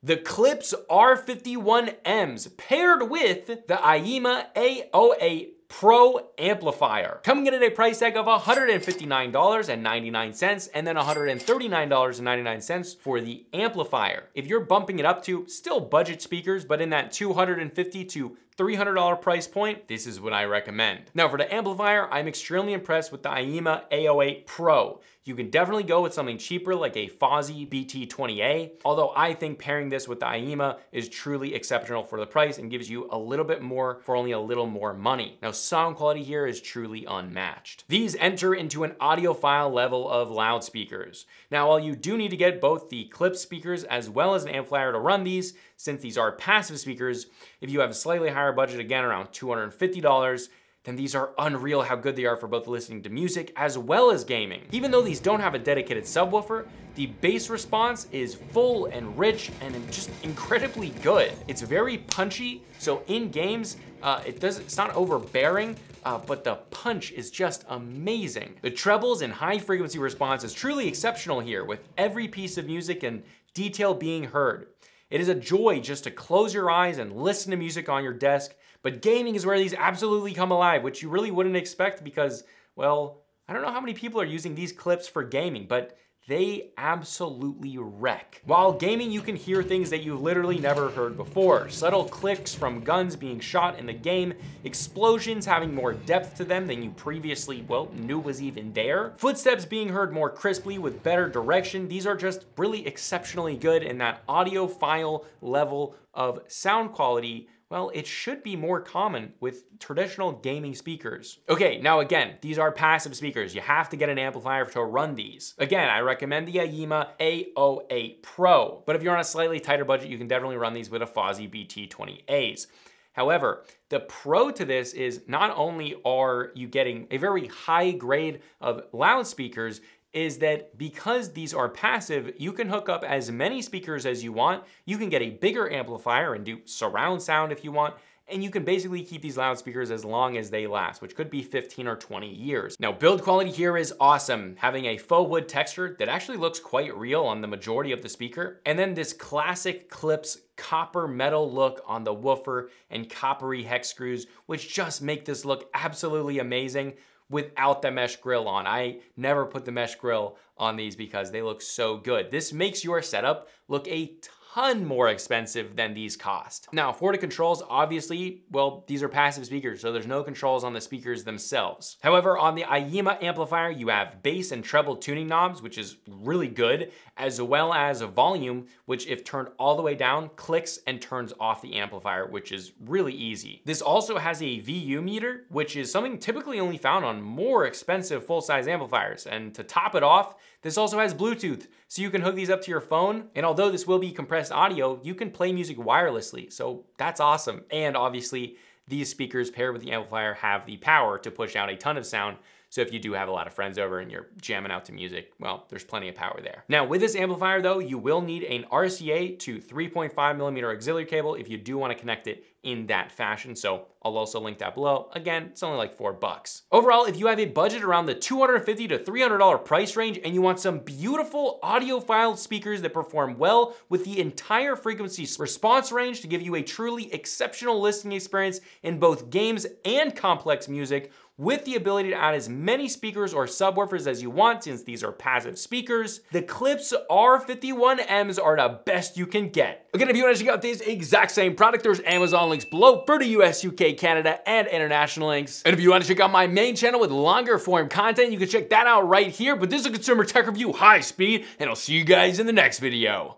The Klipsch R51Ms paired with the AYIMA A08 Pro amplifier, coming in at a price tag of $159.99 and then $139.99 for the amplifier. If you're bumping it up to still budget speakers, but in that $250 to $300 price point, this is what I recommend. Now for the amplifier, I'm extremely impressed with the AYIMA A08 Pro. You can definitely go with something cheaper like a Fosi BT20A, although I think pairing this with the AYIMA is truly exceptional for the price and gives you a little bit more for only a little more money. Now sound quality here is truly unmatched. These enter into an audiophile level of loudspeakers. Now while you do need to get both the Klipsch speakers as well as an amplifier to run these, since these are passive speakers, if you have a slightly higher budget, again around $250, then these are unreal how good they are for both listening to music as well as gaming. Even though these don't have a dedicated subwoofer, the bass response is full and rich and just incredibly good. It's very punchy, so in games, it's not overbearing, but the punch is just amazing. The trebles and high frequency response is truly exceptional here, with every piece of music and detail being heard. It is a joy just to close your eyes and listen to music on your desk, but gaming is where these absolutely come alive, which you really wouldn't expect because, well, I don't know how many people are using these Klipsch for gaming, but they absolutely wreck. While gaming, you can hear things that you've literally never heard before. Subtle clicks from guns being shot in the game, explosions having more depth to them than you previously, well, knew was even there. Footsteps being heard more crisply with better direction. These are just really exceptionally good, in that audiophile level of sound quality, well, it should be more common with traditional gaming speakers. Okay, now again, these are passive speakers. You have to get an amplifier to run these. Again, I recommend the AYIMA A08 Pro, but if you're on a slightly tighter budget, you can definitely run these with a Fosi BT20As. However, the pro to this is not only are you getting a very high grade of loudspeakers, is that because these are passive, you can hook up as many speakers as you want. You can get a bigger amplifier and do surround sound if you want, and you can basically keep these loudspeakers as long as they last, which could be 15 or 20 years. Now, build quality here is awesome, having a faux wood texture that actually looks quite real on the majority of the speaker, and then this classic Klipsch copper metal look on the woofer and coppery hex screws, which just make this look absolutely amazing without the mesh grill on. I never put the mesh grill on these because they look so good. This makes your setup look a ton more expensive than these cost. Now, for the controls, obviously, well, these are passive speakers, so there's no controls on the speakers themselves. However, on the AYIMA amplifier, you have bass and treble tuning knobs, which is really good, as well as a volume, which if turned all the way down, clicks and turns off the amplifier, which is really easy. This also has a VU meter, which is something typically only found on more expensive full-size amplifiers. And to top it off, this also has Bluetooth, so you can hook these up to your phone. And although this will be compressed audio, you can play music wirelessly, so that's awesome. And obviously, these speakers paired with the amplifier have the power to push out a ton of sound. So if you do have a lot of friends over and you're jamming out to music, well, there's plenty of power there. Now with this amplifier though, you will need an RCA to 3.5mm auxiliary cable if you do want to connect it in that fashion. So I'll also link that below. Again, it's only like $4. Overall, if you have a budget around the $250 to $300 price range and you want some beautiful audiophile speakers that perform well with the entire frequency response range to give you a truly exceptional listening experience in both games and complex music, with the ability to add as many speakers or subwoofers as you want, since these are passive speakers, the Klipsch R51Ms are the best you can get. Again, if you want to check out this exact same product, there's Amazon links below for the US, UK, Canada, and international links. And if you want to check out my main channel with longer form content, you can check that out right here. But this is a consumer tech review high speed, and I'll see you guys in the next video.